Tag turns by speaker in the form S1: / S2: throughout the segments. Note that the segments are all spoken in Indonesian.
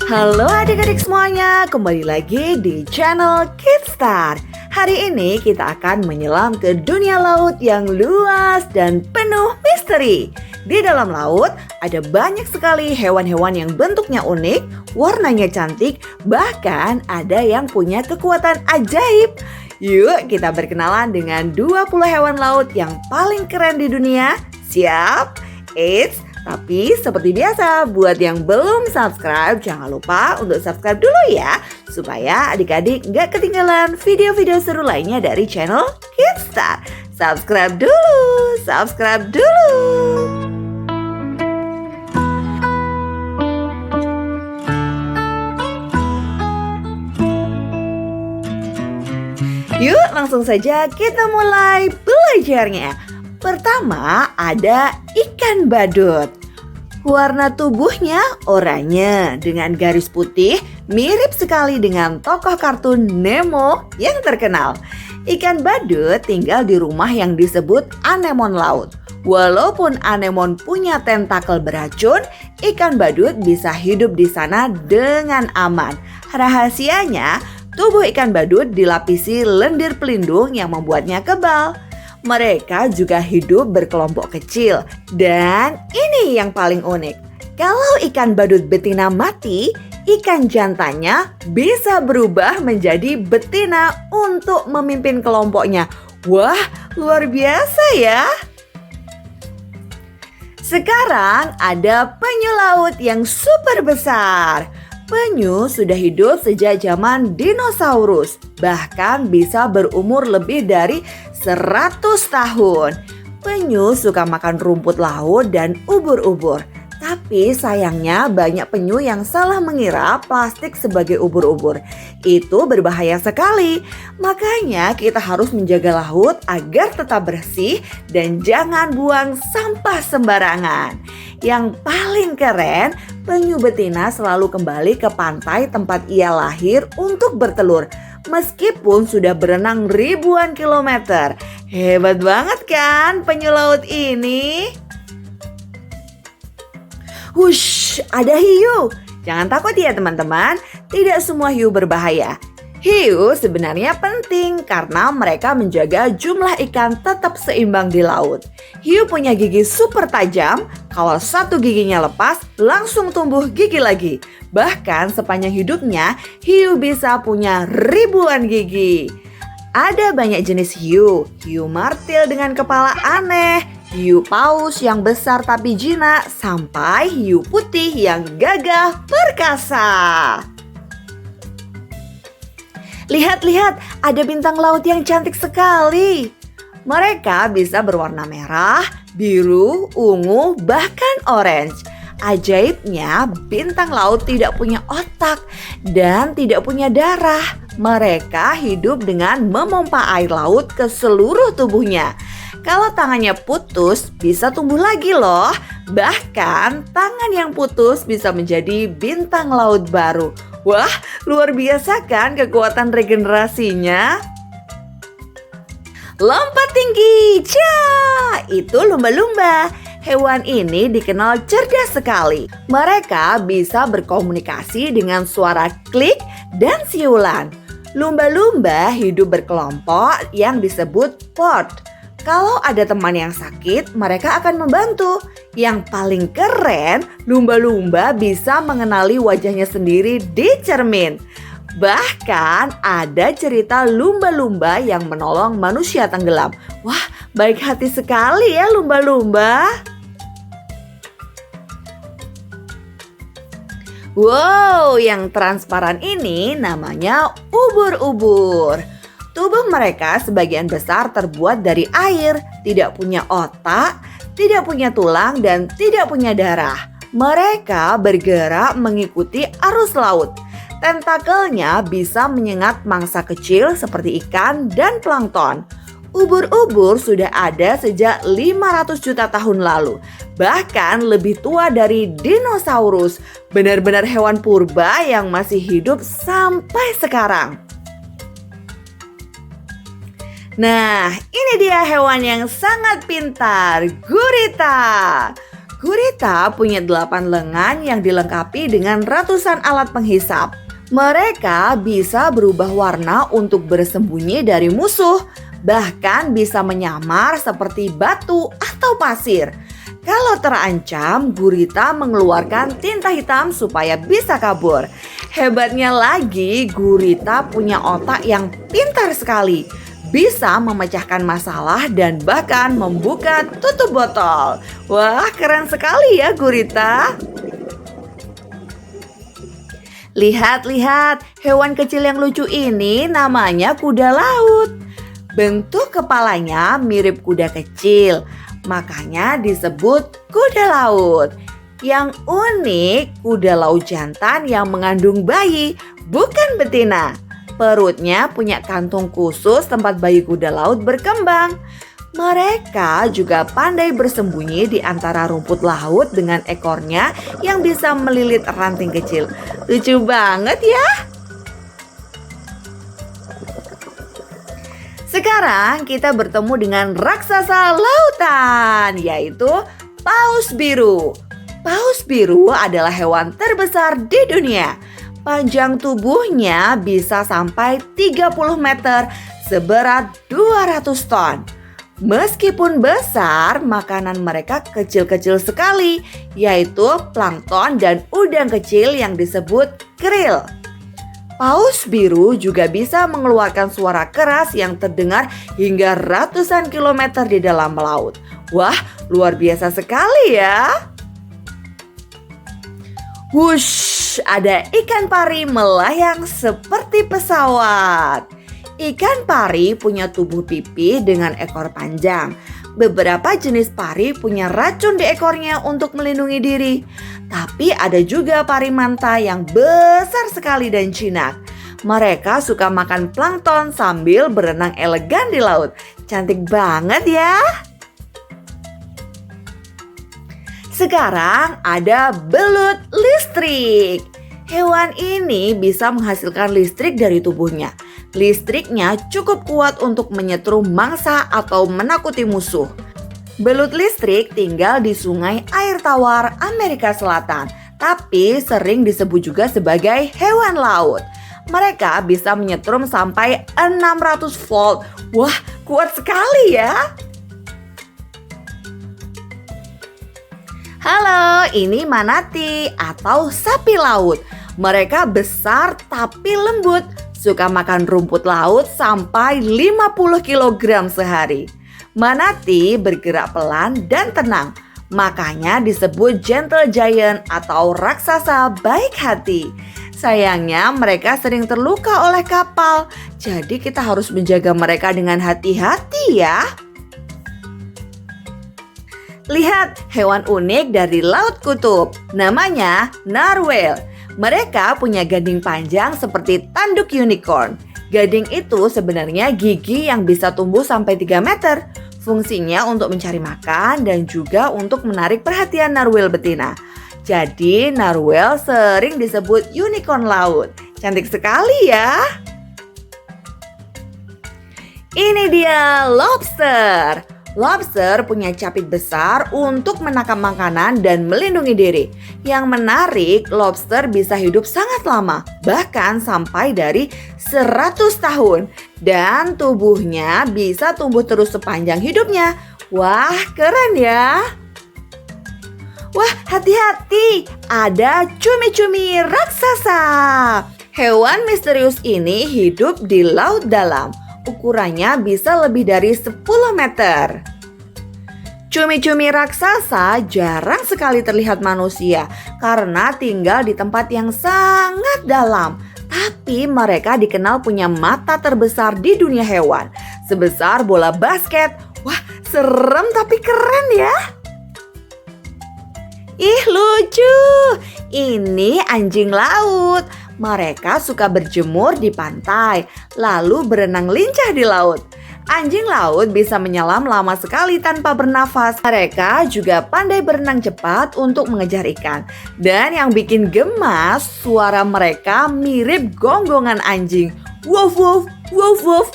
S1: Halo adik-adik semuanya, kembali lagi di channel Kidstar. Hari ini kita akan menyelam ke dunia laut yang luas dan penuh misteri. Di dalam laut ada banyak sekali hewan-hewan yang bentuknya unik, warnanya cantik, bahkan ada yang punya kekuatan ajaib. Yuk kita berkenalan dengan 20 hewan laut yang paling keren di dunia. Siap? Tapi seperti biasa, buat yang belum subscribe, jangan lupa untuk subscribe dulu ya, supaya adik-adik nggak ketinggalan video-video seru lainnya dari channel Kidstar. Subscribe dulu. Yuk langsung saja kita mulai belajarnya. Pertama ada ikan badut. Warna tubuhnya oranye dengan garis putih, mirip sekali dengan tokoh kartun Nemo yang terkenal. Ikan badut tinggal di rumah yang disebut anemon laut. Walaupun anemon punya tentakel beracun, ikan badut bisa hidup di sana dengan aman. Rahasianya, tubuh ikan badut dilapisi lendir pelindung yang membuatnya kebal. Mereka juga hidup berkelompok kecil. Dan ini yang paling unik. Kalau ikan badut betina mati, ikan jantannya bisa berubah menjadi betina untuk memimpin kelompoknya. Wah, luar biasa ya. Sekarang ada penyu laut yang super besar. Penyu sudah hidup sejak zaman dinosaurus, bahkan bisa berumur lebih dari 100 tahun. Penyu suka makan rumput laut dan ubur-ubur. Tapi sayangnya banyak penyu yang salah mengira plastik sebagai ubur-ubur. Itu berbahaya sekali. Makanya kita harus menjaga laut agar tetap bersih dan jangan buang sampah sembarangan. Yang paling keren, penyu betina selalu kembali ke pantai tempat ia lahir untuk bertelur. Meskipun sudah berenang ribuan kilometer. Hebat banget kan penyu laut ini? Wush, ada hiu. Jangan takut ya teman-teman, tidak semua hiu berbahaya. Hiu sebenarnya penting karena mereka menjaga jumlah ikan tetap seimbang di laut. Hiu punya gigi super tajam, kalau satu giginya lepas langsung tumbuh gigi lagi. Bahkan sepanjang hidupnya, hiu bisa punya ribuan gigi. Ada banyak jenis hiu, hiu martil dengan kepala aneh, hiu paus yang besar tapi jinak, sampai hiu putih yang gagah perkasa. Lihat-lihat, ada bintang laut yang cantik sekali. Mereka bisa berwarna merah, biru, ungu, bahkan orange. Ajaibnya, bintang laut tidak punya otak dan tidak punya darah. Mereka hidup dengan memompa air laut ke seluruh tubuhnya. Kalau tangannya putus, bisa tumbuh lagi loh. Bahkan, tangan yang putus bisa menjadi bintang laut baru. Wah, luar biasa kan kekuatan regenerasinya? Lompat tinggi, itu lumba-lumba. Hewan ini dikenal cerdas sekali. Mereka bisa berkomunikasi dengan suara klik dan siulan. Lumba-lumba hidup berkelompok yang disebut pod. Kalau ada teman yang sakit, mereka akan membantu. Yang paling keren, lumba-lumba bisa mengenali wajahnya sendiri di cermin. Bahkan ada cerita lumba-lumba yang menolong manusia tenggelam. Wah, baik hati sekali ya lumba-lumba. Wow, yang transparan ini namanya ubur-ubur. Tubuh mereka sebagian besar terbuat dari air, tidak punya otak, tidak punya tulang, dan tidak punya darah. Mereka bergerak mengikuti arus laut. Tentakelnya bisa menyengat mangsa kecil seperti ikan dan plankton. Ubur-ubur sudah ada sejak 500 juta tahun lalu. Bahkan lebih tua dari dinosaurus. Benar-benar hewan purba yang masih hidup sampai sekarang. Nah, ini dia hewan yang sangat pintar, gurita. Gurita punya 8 lengan yang dilengkapi dengan ratusan alat penghisap. Mereka bisa berubah warna untuk bersembunyi dari musuh, bahkan bisa menyamar seperti batu atau pasir. Kalau terancam, gurita mengeluarkan tinta hitam supaya bisa kabur. Hebatnya lagi, gurita punya otak yang pintar sekali. Bisa memecahkan masalah dan bahkan membuka tutup botol. Wah, keren sekali ya gurita. Lihat-lihat, hewan kecil yang lucu ini namanya kuda laut. Bentuk kepalanya mirip kuda kecil, makanya disebut kuda laut. Yang unik, kuda laut jantan yang mengandung bayi, bukan betina. Perutnya punya kantung khusus tempat bayi kuda laut berkembang. Mereka juga pandai bersembunyi di antara rumput laut dengan ekornya yang bisa melilit ranting kecil. Lucu banget ya. Sekarang kita bertemu dengan raksasa lautan, yaitu paus biru. Paus biru adalah hewan terbesar di dunia. Panjang tubuhnya bisa sampai 30 meter, seberat 200 ton. Meskipun besar, makanan mereka kecil-kecil sekali, yaitu plankton dan udang kecil yang disebut krill. Paus biru juga bisa mengeluarkan suara keras yang terdengar hingga ratusan kilometer di dalam laut. Wah, luar biasa sekali ya. Wush, ada ikan pari melayang seperti pesawat. Ikan pari punya tubuh pipih dengan ekor panjang. Beberapa jenis pari punya racun di ekornya untuk melindungi diri. Tapi ada juga pari manta yang besar sekali dan jinak. Mereka suka makan plankton sambil berenang elegan di laut. Cantik banget ya. Sekarang ada belut listrik. Hewan ini bisa menghasilkan listrik dari tubuhnya. Listriknya cukup kuat untuk menyetrum mangsa atau menakuti musuh. Belut listrik tinggal di sungai air tawar Amerika Selatan, tapi sering disebut juga sebagai hewan laut. Mereka bisa menyetrum sampai 600 volt. Wah, kuat sekali ya. Halo, ini manatee atau sapi laut. Mereka besar tapi lembut. Suka makan rumput laut sampai 50 kg sehari. Manatee bergerak pelan dan tenang. Makanya disebut gentle giant atau raksasa baik hati. Sayangnya mereka sering terluka oleh kapal. Jadi kita harus menjaga mereka dengan hati-hati ya. Lihat hewan unik dari Laut Kutub. Namanya narwhal. Mereka punya gading panjang seperti tanduk unicorn. Gading itu sebenarnya gigi yang bisa tumbuh sampai 3 meter. Fungsinya untuk mencari makan dan juga untuk menarik perhatian narwhal betina. Jadi narwhal sering disebut unicorn laut. Cantik sekali ya. Ini dia lobster. Lobster punya capit besar untuk menangkap makanan dan melindungi diri. Yang menarik, lobster bisa hidup sangat lama, bahkan sampai dari 100 tahun. Dan tubuhnya bisa tumbuh terus sepanjang hidupnya. Wah, keren ya. Wah, hati-hati, ada cumi-cumi raksasa. Hewan misterius ini hidup di laut dalam. Ukurannya bisa lebih dari 10 meter. Cumi-cumi raksasa jarang sekali terlihat manusia karena tinggal di tempat yang sangat dalam. Tapi mereka dikenal punya mata terbesar di dunia hewan, sebesar bola basket. Wah, serem tapi keren ya. Ih, lucu. Ini anjing laut. Mereka suka berjemur di pantai, lalu berenang lincah di laut. Anjing laut bisa menyelam lama sekali tanpa bernafas. Mereka juga pandai berenang cepat untuk mengejar ikan. Dan yang bikin gemas, suara mereka mirip gonggongan anjing. Woof woof, woof woof.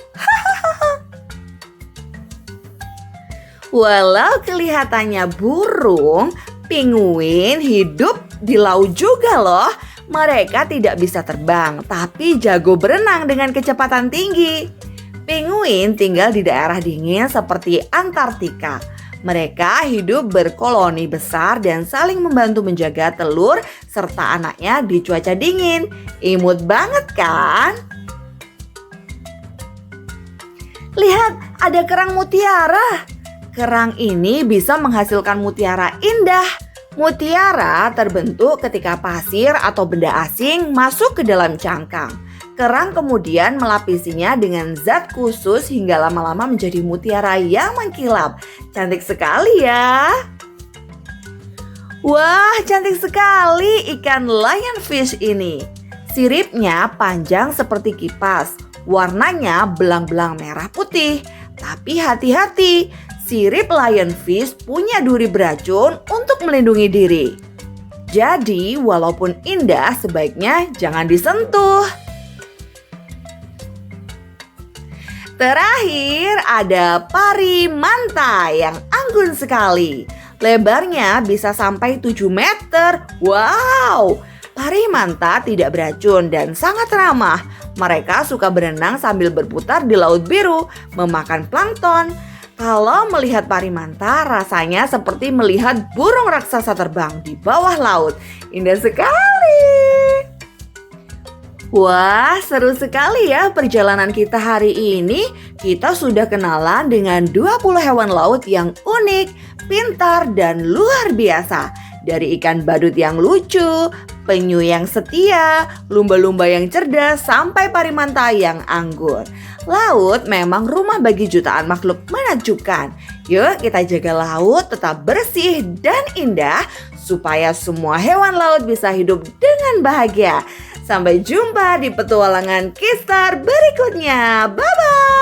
S1: Walau kelihatannya burung, Penguin hidup di laut juga loh. Mereka tidak bisa terbang, tapi jago berenang dengan kecepatan tinggi. Penguin tinggal di daerah dingin seperti Antartika. Mereka hidup berkoloni besar dan saling membantu menjaga telur serta anaknya di cuaca dingin. Imut banget kan? Lihat, ada kerang mutiara. Kerang ini bisa menghasilkan mutiara indah. Mutiara terbentuk ketika pasir atau benda asing masuk ke dalam cangkang. Kerang kemudian melapisinya dengan zat khusus hingga lama-lama menjadi mutiara yang mengkilap. Cantik sekali ya. Wah, cantik sekali ikan lionfish ini. Siripnya panjang seperti kipas. Warnanya belang-belang merah putih. Tapi hati-hati, sirip lionfish punya duri beracun untuk melindungi diri. Jadi, walaupun indah, sebaiknya jangan disentuh. Terakhir, ada pari manta yang anggun sekali. Lebarnya bisa sampai 7 meter. Wow! Pari manta tidak beracun dan sangat ramah. Mereka suka berenang sambil berputar di laut biru, memakan plankton. Kalau melihat pari manta, rasanya seperti melihat burung raksasa terbang di bawah laut. Indah sekali. Wah, seru sekali ya perjalanan kita hari ini. Kita sudah kenalan dengan 20 hewan laut yang unik, pintar, dan luar biasa. Dari ikan badut yang lucu, penyu yang setia, lumba-lumba yang cerdas, sampai pari manta yang anggun. Laut memang rumah bagi jutaan makhluk menakjubkan. Yuk kita jaga laut tetap bersih dan indah supaya semua hewan laut bisa hidup dengan bahagia. Sampai jumpa di petualangan Kistar berikutnya. Bye-bye!